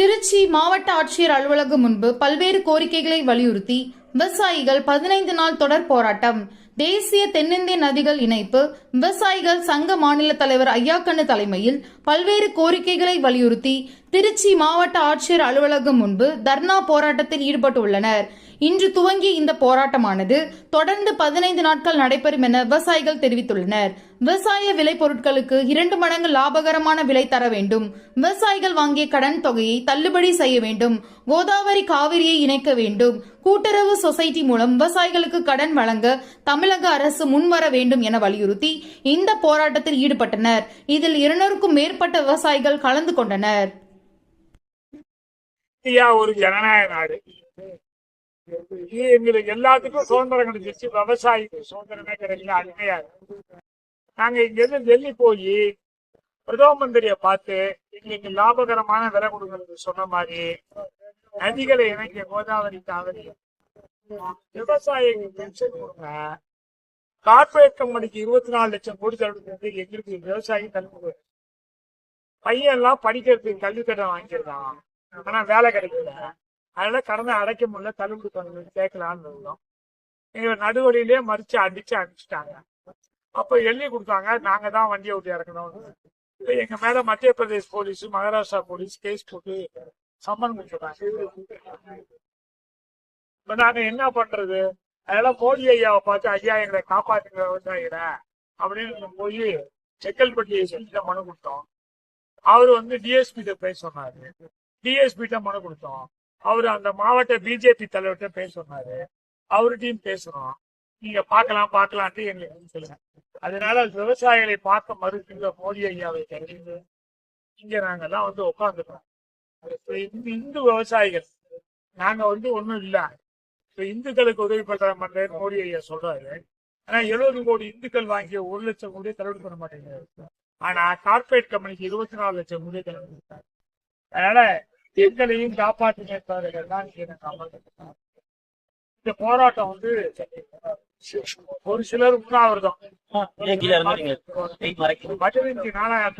திருச்சி மாவட்ட ஆட்சியர் அலுவலகம் முன்பு பல்வேறு கோரிக்கைகளை வலியுறுத்தி விவசாயிகள் 15 நாள் தொடர் போராட்டம். தேசிய தென்னிந்திய நதிகள் இணைப்பு விவசாயிகள் சங்க மாநில தலைவர் ஐயாக்கண்ணு தலைமையில் பல்வேறு கோரிக்கைகளை வலியுறுத்தி திருச்சி மாவட்ட ஆட்சியர் அலுவலகம் முன்பு தர்ணா போராட்டத்தில் ஈடுபட்டுள்ளனர். இன்று துவங்கிய இந்த போராட்டமானது தொடர்ந்து 15 நாட்கள் நடைபெறும் என விவசாயிகள் தெரிவித்துள்ளனர். விவசாய விளை பொருட்களுக்கு 2 மடங்கு லாபகரமான விலை தர வேண்டும். விவசாயிகள் வாங்கிய கடன் தொகையை தள்ளுபடி செய்ய வேண்டும். கோதாவரி காவிரியை இணைக்க வேண்டும். கூட்டுறவு சொசைட்டி மூலம் விவசாயிகளுக்கு கடன் வழங்க தமிழக அரசு முன்வர வேண்டும் என வலியுறுத்தி இந்த போராட்டத்தில் ஈடுபட்டனர். இதில் 200க்கும் மேற்பட்ட விவசாயிகள் கலந்து கொண்டனர். ஒரு ஜனநாயக நாடு. எங்களுக்கு எல்லாத்துக்கும் சுதந்திரம் கிடைச்சிருச்சு. விவசாயிக்கு சுதந்திரமே கிடைக்கல. அருமையாது. நாங்க இங்க இருந்து டெல்லி போய் பிரதம மந்திரியை பார்த்து எங்களுக்கு லாபகரமான விலை கொடுக்கறது சொன்ன மாதிரி நதிகளை இணைக்க கோதாவரி காவிரி விவசாயிகளுக்கு பென்ஷன் கொடுங்க. கார்பரேட் கம்பெனிக்கு 24 லட்சம் கோடி தள்ளுபடி எங்களுக்கு விவசாயி தள்ளுபடி. பையன் எல்லாம் படிக்கிறதுக்கு கல்வி கடன் வாங்கியிருக்கான். ஆனா வேலை கிடைக்கல. அதனால கடனை அடைக்க முடியல. தள்ளுபடி பண்ணு கேட்கலான்னு இருந்தோம். எங்க நடுவழியிலே மறிச்சு அடிச்சுட்டாங்க. அப்ப எழுதி கொடுத்தாங்க, நாங்க தான் வண்டியை விட்டு இறக்கணும். எங்க மேல Madhya Pradesh police, Maharashtra police case போட்டு சம்மன் கொடுத்துட்டாங்க. இப்ப நாங்க என்ன பண்றது? அதெல்லாம் மோடி ஐயாவை பார்த்து, ஐயா எங்களை காப்பாத்துங்க விவசாயிகளை அப்படின்னு போய் செக்கல்பட்டி எஸ்பிட்ட மனு கொடுத்தோம். அவரு டிஎஸ்பிட்ட பேச சொன்னாரு. டிஎஸ்பிட்ட மனு கொடுத்தோம். அவரு அந்த மாவட்ட பிஜேபி தலைவர்கிட்ட பேச சொன்னாரு. அவர்கிட்டையும் பேசுறோம். நீங்க பார்க்கலான்ட்டு எங்களுக்கு சொல்லுங்க. அதனால விவசாயிகளை பார்க்க மறுக்கின்ற மோடி ஐயாவை தெரிந்து இங்க நாங்கெல்லாம் உட்காந்துக்கிறோம். இந்து விவசாயிகள் நாங்க ஒண்ணும் இல்ல. இந்துக்களுக்கு உதவி பண்ற மோடி ஐயா சொல்றாரு. ஆனா 70 கோடி இந்துக்கள் வாங்கிய 1 லட்சம் கோடியை தள்ளுபடி பண்ண மாட்டேங்கிறாரு. ஆனா கார்பரேட் கம்பெனிக்கு 24 லட்சம் கோடியை தள்ளுபடி கொடுத்தாரு. அதனால எங்களையும் காப்பாற்றுங்க. இந்த போராட்டம் ஒரு சிலர் உண்ணாவிரதம் 15 நாளாயிரம்.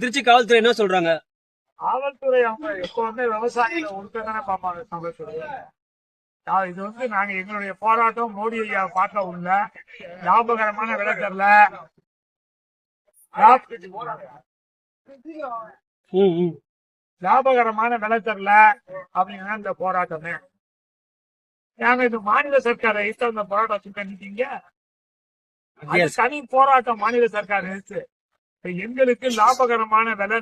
திருச்சி காவல்துறை என்ன சொல்றாங்க? காவல்துறை அவங்க எப்பவுமே விவசாயிகளை ஒருத்தானே பார்ப்பாங்க. காவல்துறை இது நாங்க எங்களுடைய போராட்டம் மோடி ஐயா பார்க்க உள்ள லாபகரமான விலை தரல, லாபகரமான விலை தரல அப்படின்னா இந்த போராட்டமே. நாங்க இது மாநில சர்க்காரை அந்த போராட்டம் பண்ணிட்டீங்க. தனி போராட்டம் மாநில சர்க்கார் எடுத்து எங்களுக்கு லாபகரமான விலை